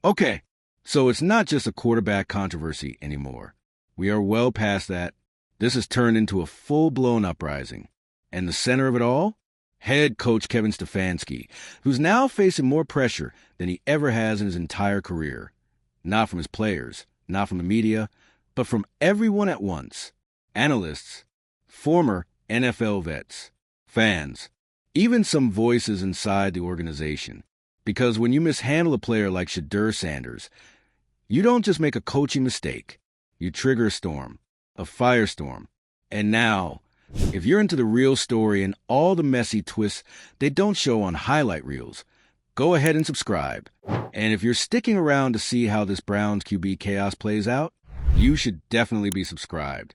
Okay, so it's not just a quarterback controversy anymore. We are well past that. This has turned into a full-blown uprising. And the center of it all? Head coach Kevin Stefanski, who's now facing more pressure than he ever has in his entire career. Not from his players, not from the media, but from everyone at once. Analysts, former NFL vets, fans, even some voices inside the organization. Because when you mishandle a player like Shedeur Sanders, you don't just make a coaching mistake. You trigger a storm, a firestorm. And now, if you're into the real story and all the messy twists they don't show on highlight reels, go ahead and subscribe. And if you're sticking around to see how this Browns QB chaos plays out, you should definitely be subscribed.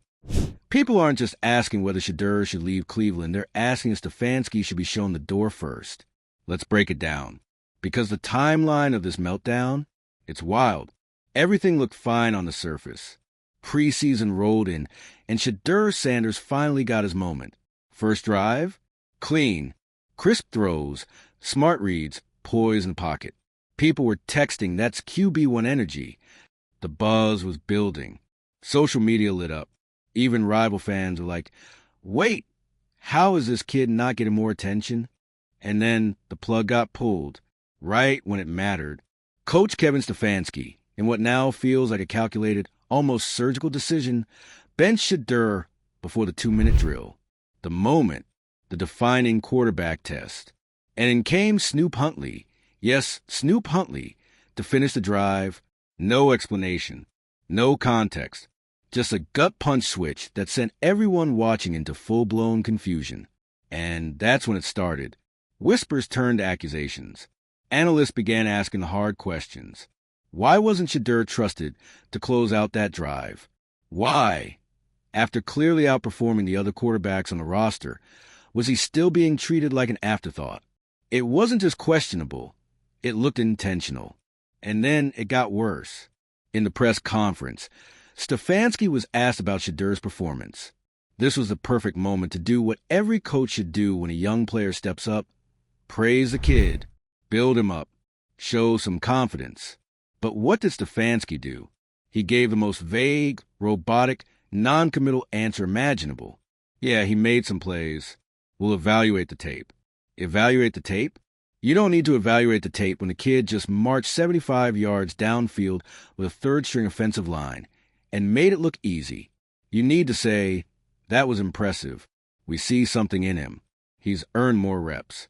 People aren't just asking whether Shedeur should leave Cleveland, they're asking if Stefanski should be shown the door first. Let's break it down. Because the timeline of this meltdown, it's wild. Everything looked fine on the surface. Preseason rolled in, and Shedeur Sanders finally got his moment. First drive? Clean. Crisp throws, smart reads, poise in pocket. People were texting, that's QB1 energy. The buzz was building. Social media lit up. Even rival fans were like, wait, how is this kid not getting more attention? And then the plug got pulled, right when it mattered. Coach Kevin Stefanski, in what now feels like a calculated, almost surgical decision, benched Shedeur before the 2-minute drill. The moment, the defining quarterback test. And in came Snoop Huntley, yes, Snoop Huntley, to finish the drive. No explanation, no context, just a gut punch switch that sent everyone watching into full-blown confusion. And that's when it started. Whispers turned to accusations. Analysts began asking the hard questions. Why wasn't Shedeur trusted to close out that drive? Why? After clearly outperforming the other quarterbacks on the roster, was he still being treated like an afterthought? It wasn't just questionable. It looked intentional. And then it got worse. In the press conference, Stefanski was asked about Shedeur's performance. This was the perfect moment to do what every coach should do when a young player steps up. Praise the kid, build him up, show some confidence. But what did Stefanski do? He gave the most vague, robotic, non-committal answer imaginable. Yeah, he made some plays. We'll evaluate the tape. Evaluate the tape? You don't need to evaluate the tape when the kid just marched 75 yards downfield with a third-string offensive line and made it look easy. You need to say, that was impressive. We see something in him. He's earned more reps.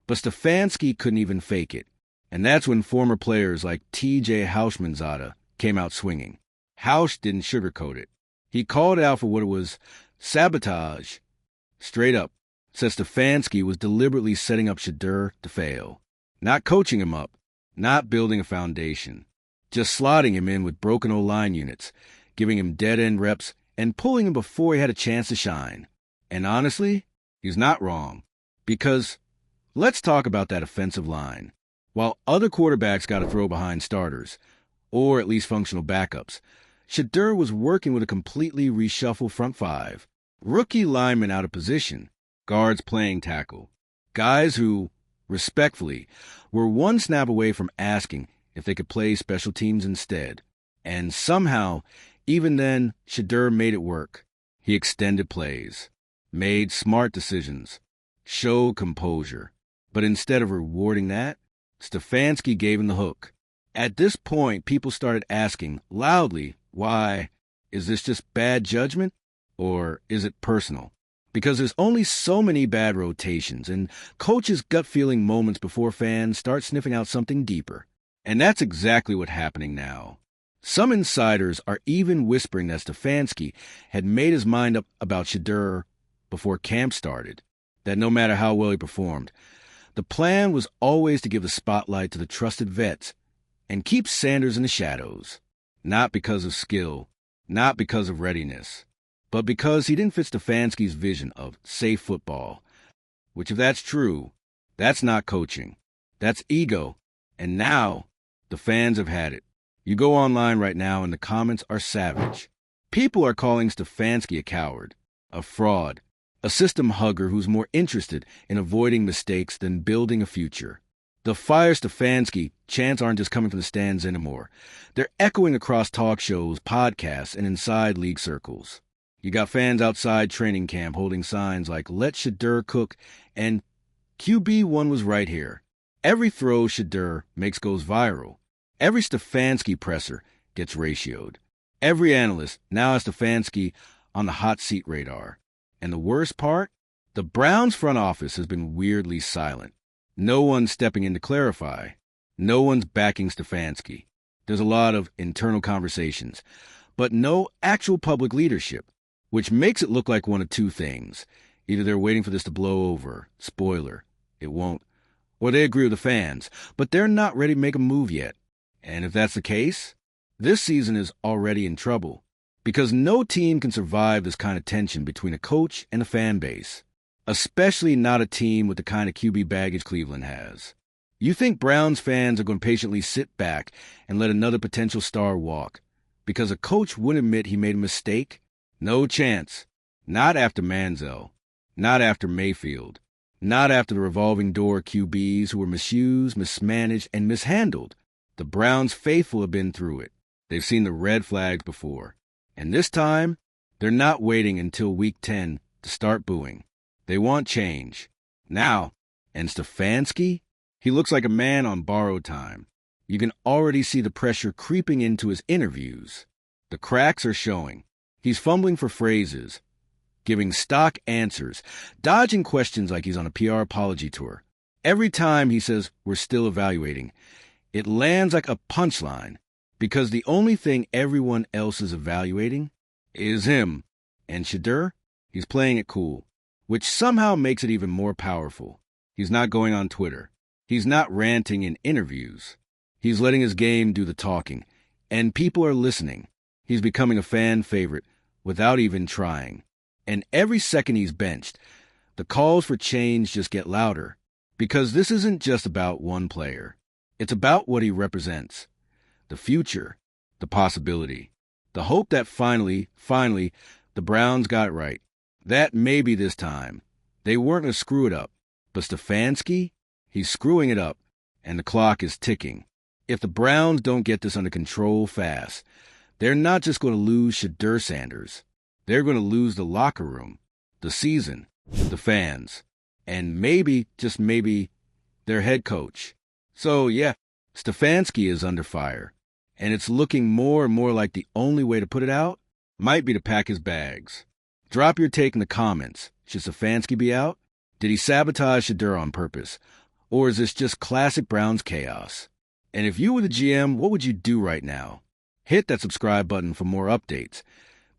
But Stefanski couldn't even fake it. And that's when former players like T.J. Houshmandzadeh came out swinging. Housh didn't sugarcoat it. He called out for what it was, sabotage. Straight up, said Stefanski was deliberately setting up Shedeur to fail. Not coaching him up, not building a foundation. Just slotting him in with broken O-line units, giving him dead-end reps, and pulling him before he had a chance to shine. And honestly, he's not wrong. Because let's talk about that offensive line. While other quarterbacks got to throw behind starters, or at least functional backups, Shedeur was working with a completely reshuffled front five. Rookie linemen out of position, guards playing tackle. Guys who, respectfully, were one snap away from asking if they could play special teams instead. And somehow, even then, Shedeur made it work. He extended plays, made smart decisions, showed composure. But instead of rewarding that, Stefanski gave him the hook. At this point, people started asking loudly, why? Is this just bad judgment? Or is it personal? Because there's only so many bad rotations and coaches' gut-feeling moments before fans start sniffing out something deeper. And that's exactly what's happening now. Some insiders are even whispering that Stefanski had made his mind up about Shedeur before camp started, that no matter how well he performed, the plan was always to give the spotlight to the trusted vets and keep Sanders in the shadows, not because of skill, not because of readiness, but because he didn't fit Stefanski's vision of safe football, which if that's true, that's not coaching. That's ego. And now, the fans have had it. You go online right now and the comments are savage. People are calling Stefanski a coward, a fraud, a system hugger who's more interested in avoiding mistakes than building a future. The Fire Stefanski chants aren't just coming from the stands anymore. They're echoing across talk shows, podcasts, and inside league circles. You got fans outside training camp holding signs like, "Let Shadur cook," and "QB1 was right here." Every throw Shadur makes goes viral. Every Stefanski presser gets ratioed. Every analyst now has Stefanski on the hot seat radar. And the worst part? The Browns front office has been weirdly silent. No one's stepping in to clarify. No one's backing Stefanski. There's a lot of internal conversations, but no actual public leadership, which makes it look like one of two things. Either they're waiting for this to blow over, spoiler, it won't, or they agree with the fans, but they're not ready to make a move yet. And if that's the case, this season is already in trouble, because no team can survive this kind of tension between a coach and a fan base, especially not a team with the kind of QB baggage Cleveland has. You think Browns fans are going to patiently sit back and let another potential star walk because a coach wouldn't admit he made a mistake? No chance. Not after Manziel. Not after Mayfield. Not after the revolving door QBs who were misused, mismanaged, and mishandled. The Browns faithful have been through it. They've seen the red flags before. And this time, they're not waiting until Week 10 to start booing. They want change. Now. And Stefanski? He looks like a man on borrowed time. You can already see the pressure creeping into his interviews. The cracks are showing. He's fumbling for phrases, giving stock answers, dodging questions like he's on a PR apology tour. Every time he says, "We're still evaluating," it lands like a punchline, because the only thing everyone else is evaluating is him. And Shadur, he's playing it cool, which somehow makes it even more powerful. He's not going on Twitter. He's not ranting in interviews. He's letting his game do the talking, and people are listening. He's becoming a fan favorite without even trying. And every second he's benched, the calls for change just get louder, because this isn't just about one player. It's about what he represents. The future, the possibility, the hope that finally, the Browns got it right. That maybe this time. They weren't going to screw it up. But Stefanski, he's screwing it up, and the clock is ticking. If the Browns don't get this under control fast, they're not just going to lose Shadur Sanders. They're going to lose the locker room, the season, the fans, and maybe, just maybe, their head coach. So, yeah, Stefanski is under fire, and it's looking more and more like the only way to put it out might be to pack his bags. Drop your take in the comments. Should Stefanski be out? Did he sabotage Shadur on purpose? Or is this just classic Browns chaos? And if you were the GM, what would you do right now? Hit that subscribe button for more updates.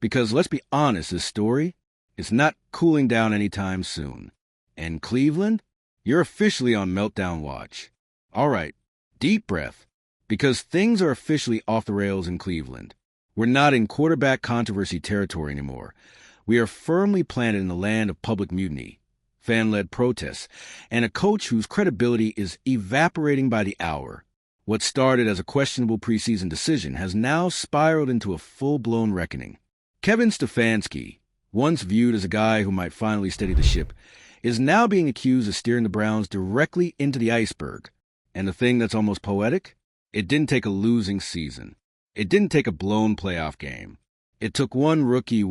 Because let's be honest, this story is not cooling down anytime soon. And Cleveland, you're officially on meltdown watch. All right, deep breath. Because things are officially off the rails in Cleveland. We're not in quarterback controversy territory anymore. We are firmly planted in the land of public mutiny, fan-led protests, and a coach whose credibility is evaporating by the hour. What started as a questionable preseason decision has now spiraled into a full-blown reckoning. Kevin Stefanski, once viewed as a guy who might finally steady the ship, is now being accused of steering the Browns directly into the iceberg. And the thing that's almost poetic? It didn't take a losing season. It didn't take a blown playoff game. It took one rookie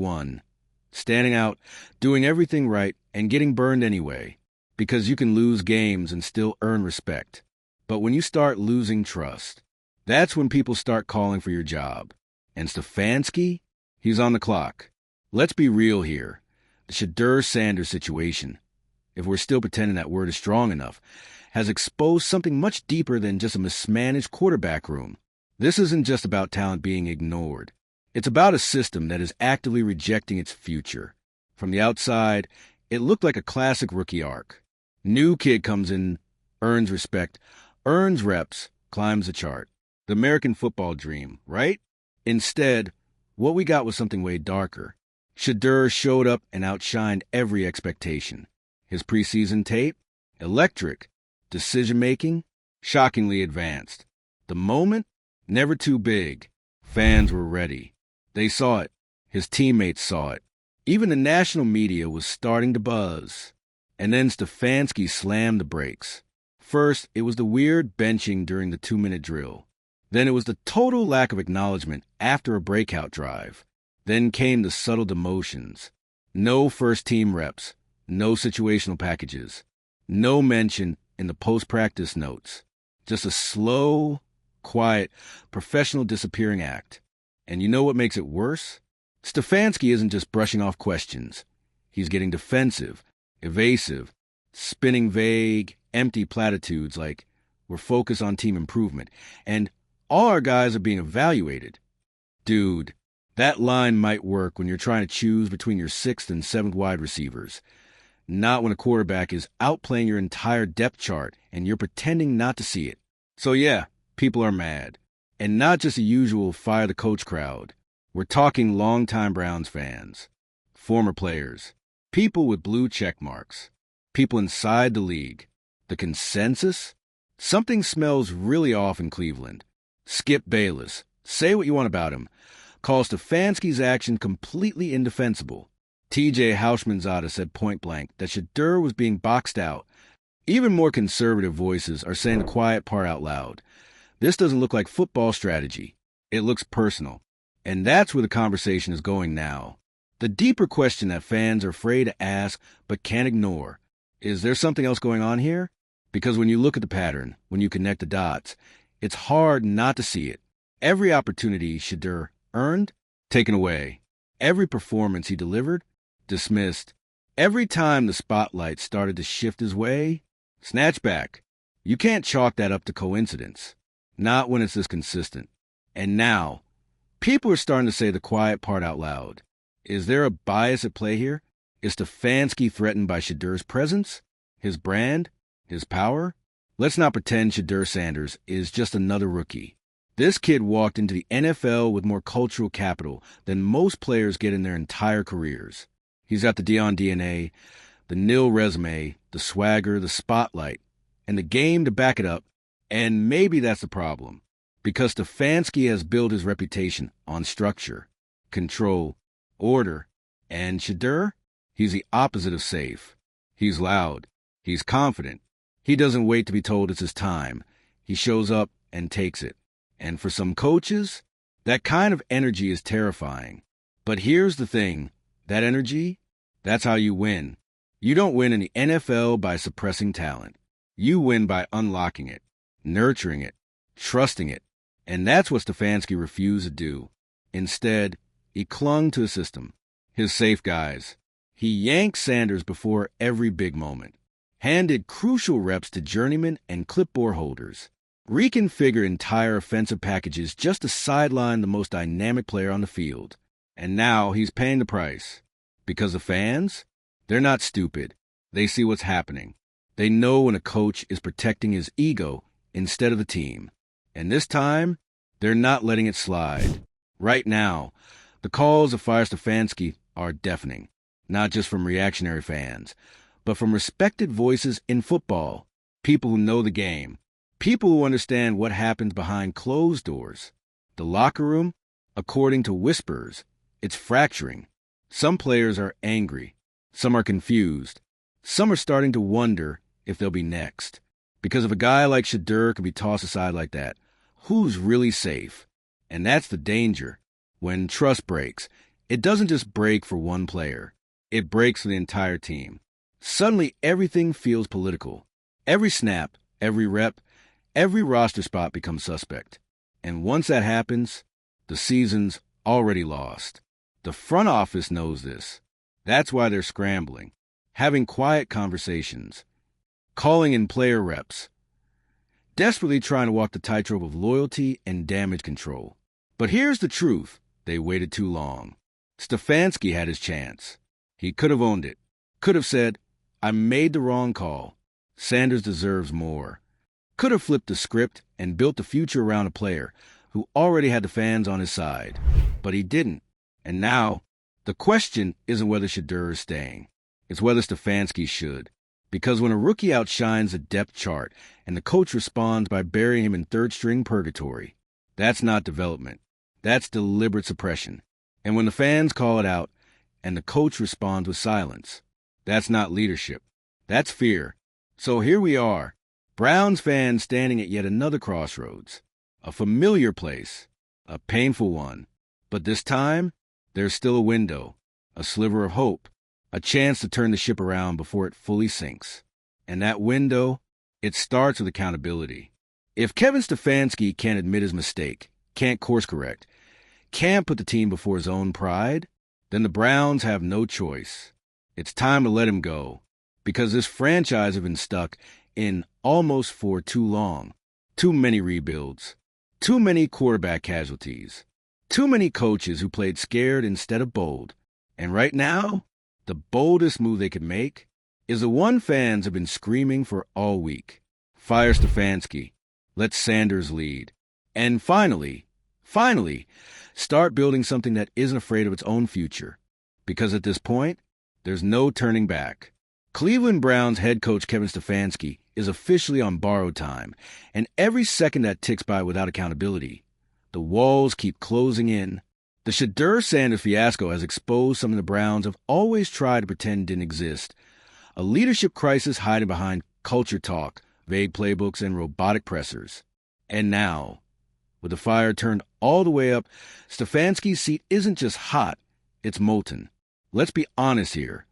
standing out, doing everything right, and getting burned anyway, because you can lose games and still earn respect. But when you start losing trust, that's when people start calling for your job. And Stefanski? He's on the clock. Let's be real here. The Shadur Sanders situation, if we're still pretending that word is strong enough, has exposed something much deeper than just a mismanaged quarterback room. This isn't just about talent being ignored. It's about a system that is actively rejecting its future. From the outside, it looked like a classic rookie arc. New kid comes in, earns respect, earns reps, climbs the chart. The American football dream, right? Instead, what we got was something way darker. Shadur showed up and outshined every expectation. His preseason tape? Electric. Decision-making? Shockingly advanced. The moment? Never too big. Fans were ready. They saw it. His teammates saw it. Even the national media was starting to buzz. And then Stefanski slammed the brakes. First, it was the weird benching during the 2-minute drill. Then it was the total lack of acknowledgement after a breakout drive. Then came the subtle demotions. No first-team reps, no situational packages, no mention in the post-practice notes. Just a slow, quiet, professional disappearing act. And you know what makes it worse? Stefanski isn't just brushing off questions. He's getting defensive, evasive, spinning vague, empty platitudes like, we're focused on team improvement, and all our guys are being evaluated. Dude, that line might work when you're trying to choose between your 6th and 7th wide receivers. Not when a quarterback is outplaying your entire depth chart and you're pretending not to see it. So yeah, people are mad. And not just the usual fire the coach crowd. We're talking longtime Browns fans, former players, people with blue check marks, people inside the league. The consensus? Something smells really off in Cleveland. Skip Bayless, say what you want about him, calls Stefanski's action completely indefensible. T.J. Houshmandzadeh said point-blank that Shedeur was being boxed out. Even more conservative voices are saying the quiet part out loud. This doesn't look like football strategy. It looks personal. And that's where the conversation is going now. The deeper question that fans are afraid to ask but can't ignore. Is there something else going on here? Because when you look at the pattern, when you connect the dots, it's hard not to see it. Every opportunity Shedeur earned, taken away. Every performance he delivered, dismissed. Every time the spotlight started to shift his way, snatched back. You can't chalk that up to coincidence. Not when it's this consistent. And now, people are starting to say the quiet part out loud. Is there a bias at play here? Is Stefanski threatened by Shedeur's presence? His brand? His power? Let's not pretend Shedeur Sanders is just another rookie. This kid walked into the NFL with more cultural capital than most players get in their entire careers. He's got the Deion DNA, the nil resume, the swagger, the spotlight, and the game to back it up. And maybe that's the problem. Because Stefanski has built his reputation on structure, control, order. And Shedeur? He's the opposite of safe. He's loud. He's confident. He doesn't wait to be told it's his time. He shows up and takes it. And for some coaches, that kind of energy is terrifying. But here's the thing. That energy, that's how you win. You don't win in the NFL by suppressing talent. You win by unlocking it, nurturing it, trusting it. And that's what Stefanski refused to do. Instead, he clung to a system. His safe guys. He yanked Sanders before every big moment. Handed crucial reps to journeymen and clipboard holders. Reconfigure entire offensive packages just to sideline the most dynamic player on the field. And now he's paying the price. Because the fans? They're not stupid. They see what's happening. They know when a coach is protecting his ego instead of the team. And this time, they're not letting it slide. Right now, the calls of fire Stefanski are deafening. Not just from reactionary fans, but from respected voices in football. People who know the game. People who understand what happens behind closed doors. The locker room, according to whispers, it's fracturing. Some players are angry. Some are confused. Some are starting to wonder if they'll be next. Because if a guy like Shedeur can be tossed aside like that, who's really safe? And that's the danger. When trust breaks, it doesn't just break for one player. It breaks for the entire team. Suddenly, everything feels political. Every snap, every rep, every roster spot becomes suspect. And once that happens, the season's already lost. The front office knows this. That's why they're scrambling, having quiet conversations, calling in player reps, desperately trying to walk the tightrope of loyalty and damage control. But here's the truth. They waited too long. Stefanski had his chance. He could have owned it. Could have said, I made the wrong call. Sanders deserves more. Could have flipped the script and built the future around a player who already had the fans on his side. But he didn't. And now, the question isn't whether Shedeur is staying. It's whether Stefanski should. Because when a rookie outshines the depth chart and the coach responds by burying him in third-string purgatory, that's not development. That's deliberate suppression. And when the fans call it out and the coach responds with silence, that's not leadership. That's fear. So here we are, Browns fans standing at yet another crossroads. A familiar place, a painful one. But this time, there's still a window, a sliver of hope, a chance to turn the ship around before it fully sinks. And that window, it starts with accountability. If Kevin Stefanski can't admit his mistake, can't course correct, can't put the team before his own pride, then the Browns have no choice. It's time to let him go, because this franchise has been stuck in almost for too long. Too many rebuilds, too many quarterback casualties, too many coaches who played scared instead of bold. And right now, the boldest move they could make is the one fans have been screaming for all week. Fire Stefanski. Let Sanders lead. And finally, start building something that isn't afraid of its own future. Because at this point, there's no turning back. Cleveland Browns head coach Kevin Stefanski is officially on borrowed time, and every second that ticks by without accountability, the walls keep closing in. The Shedeur Sanders fiasco has exposed something the Browns have always tried to pretend didn't exist. A leadership crisis hiding behind culture talk, vague playbooks, and robotic pressers. And now, with the fire turned all the way up, Stefanski's seat isn't just hot, it's molten. Let's be honest here.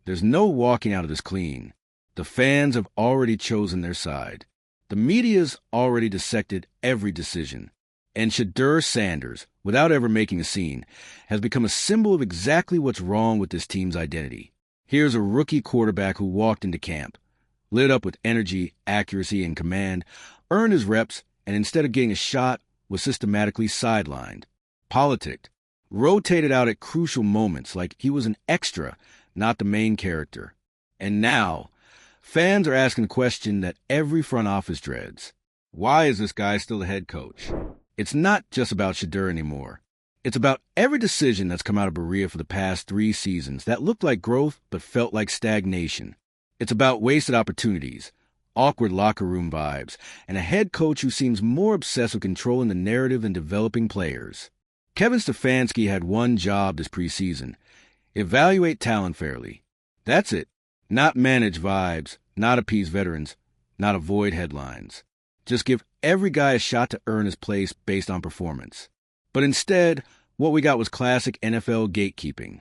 There's no walking out of this clean. The fans have already chosen their side. The media's already dissected every decision. And Shedeur Sanders, without ever making a scene, has become a symbol of exactly what's wrong with this team's identity. Here's a rookie quarterback who walked into camp, lit up with energy, accuracy, and command, earned his reps, and instead of getting a shot, was systematically sidelined, politicked, rotated out at crucial moments like he was an extra, not the main character. And now, fans are asking the question that every front office dreads. Why is this guy still the head coach? It's not just about Shedeur anymore. It's about every decision that's come out of Berea for the past 3 seasons that looked like growth but felt like stagnation. It's about wasted opportunities, awkward locker room vibes, and a head coach who seems more obsessed with controlling the narrative than developing players. Kevin Stefanski had one job this preseason: evaluate talent fairly. That's it. Not manage vibes, not appease veterans, not avoid headlines. Just give every guy a shot to earn his place based on performance. But instead, what we got was classic NFL gatekeeping.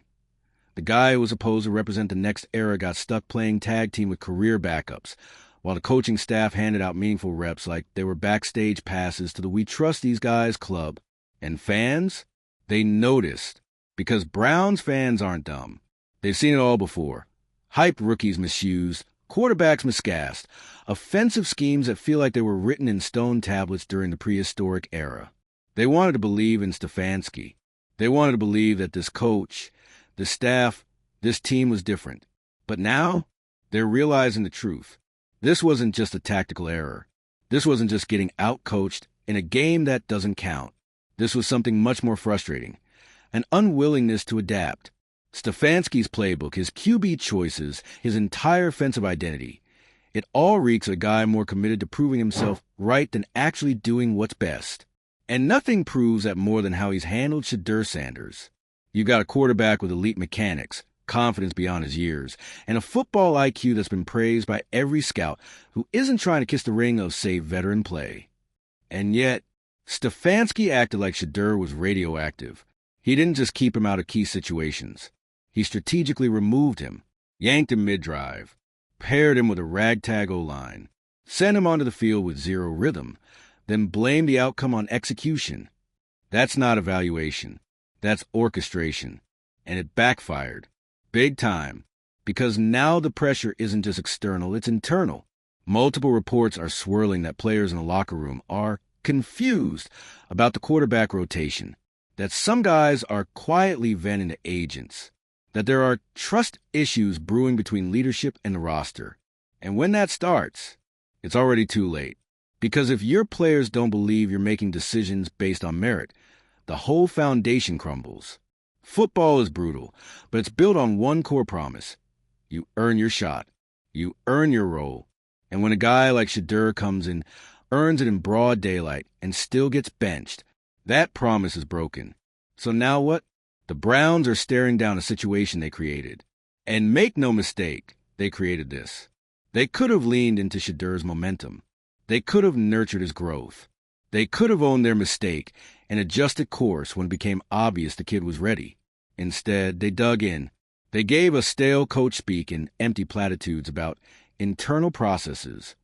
The guy who was supposed to represent the next era got stuck playing tag team with career backups, while the coaching staff handed out meaningful reps like they were backstage passes to the We Trust These Guys club. And fans? They noticed. Because Browns fans aren't dumb. They've seen it all before. Hype rookies misused, quarterbacks miscast, offensive schemes that feel like they were written in stone tablets during the prehistoric era. They wanted to believe in Stefanski. They wanted to believe that this coach, the staff, this team was different. But now, they're realizing the truth. This wasn't just a tactical error. This wasn't just getting out-coached in a game that doesn't count. This was something much more frustrating. An unwillingness to adapt. Stefanski's playbook, his QB choices, his entire offensive identity. It all reeks of a guy more committed to proving himself right than actually doing what's best. And nothing proves that more than how he's handled Shedeur Sanders. You got a quarterback with elite mechanics, confidence beyond his years, and a football IQ that's been praised by every scout who isn't trying to kiss the ring of, say, veteran play. And yet, Stefanski acted like Shedeur was radioactive. He didn't just keep him out of key situations. He strategically removed him, yanked him mid-drive, paired him with a ragtag O-line, sent him onto the field with zero rhythm, then blamed the outcome on execution. That's not evaluation. That's orchestration. And it backfired. Big time. Because now the pressure isn't just external, it's internal. Multiple reports are swirling that players in the locker room are confused about the quarterback rotation, that some guys are quietly venting to agents, that there are trust issues brewing between leadership and the roster. And when that starts, it's already too late. Because if your players don't believe you're making decisions based on merit, the whole foundation crumbles. Football is brutal, but it's built on one core promise. You earn your shot. You earn your role. And when a guy like Shedeur comes in, earns it in broad daylight, and still gets benched, that promise is broken. So now what? The Browns are staring down a situation they created. And make no mistake, they created this. They could have leaned into Shedur's momentum. They could have nurtured his growth. They could have owned their mistake and adjusted course when it became obvious the kid was ready. Instead, they dug in. They gave us stale coach speak and empty platitudes about internal processes.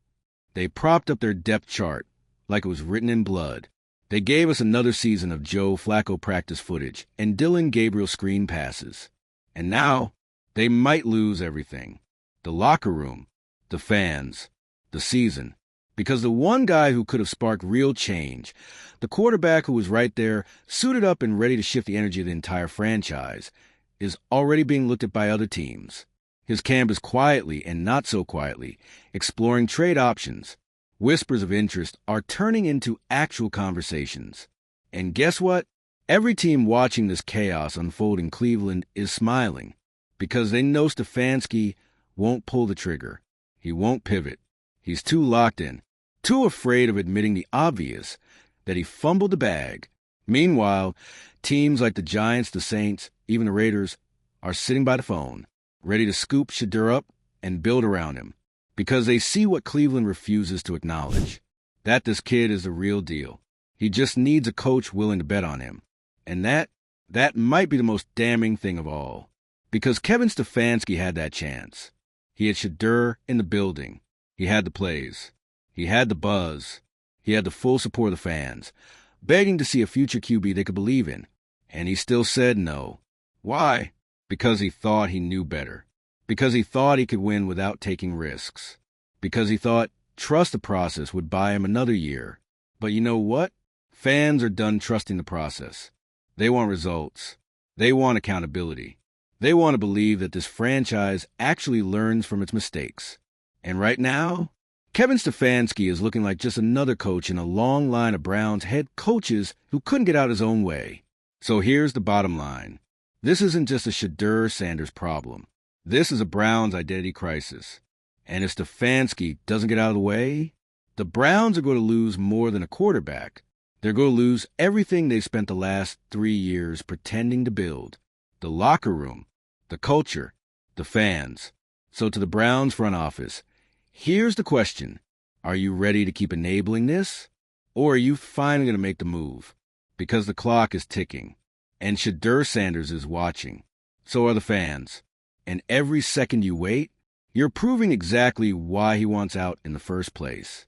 They propped up their depth chart like it was written in blood. They gave us another season of Joe Flacco practice footage and Dylan Gabriel screen passes. And now, they might lose everything. The locker room, the fans, the season. Because the one guy who could have sparked real change, the quarterback who was right there, suited up and ready to shift the energy of the entire franchise, is already being looked at by other teams. His camp is quietly and not so quietly exploring trade options. Whispers of interest are turning into actual conversations. And guess what? Every team watching this chaos unfold in Cleveland is smiling because they know Stefanski won't pull the trigger. He won't pivot. He's too locked in, too afraid of admitting the obvious that he fumbled the bag. Meanwhile, teams like the Giants, the Saints, even the Raiders are sitting by the phone, ready to scoop Shedur up and build around him because they see what Cleveland refuses to acknowledge, that this kid is the real deal. He just needs a coach willing to bet on him. And that might be the most damning thing of all, because Kevin Stefanski had that chance. He had Shedur in the building. He had the plays. He had the buzz. He had the full support of the fans, begging to see a future QB they could believe in. And he still said no. Why? Because he thought he knew better. Because he thought he could win without taking risks. Because he thought trust the process would buy him another year. But you know what? Fans are done trusting the process. They want results. They want accountability. They want to believe that this franchise actually learns from its mistakes. And right now, Kevin Stefanski is looking like just another coach in a long line of Browns head coaches who couldn't get out his own way. So here's the bottom line. This isn't just a Shedur Sanders problem. This is a Browns identity crisis. And if Stefanski doesn't get out of the way, the Browns are going to lose more than a quarterback. They're going to lose everything they've spent the last 3 years pretending to build. The locker room, the culture, the fans. So to the Browns front office, here's the question. Are you ready to keep enabling this? Or are you finally going to make the move? Because the clock is ticking. And Shedur Sanders is watching. So are the fans. And every second you wait, you're proving exactly why he wants out in the first place.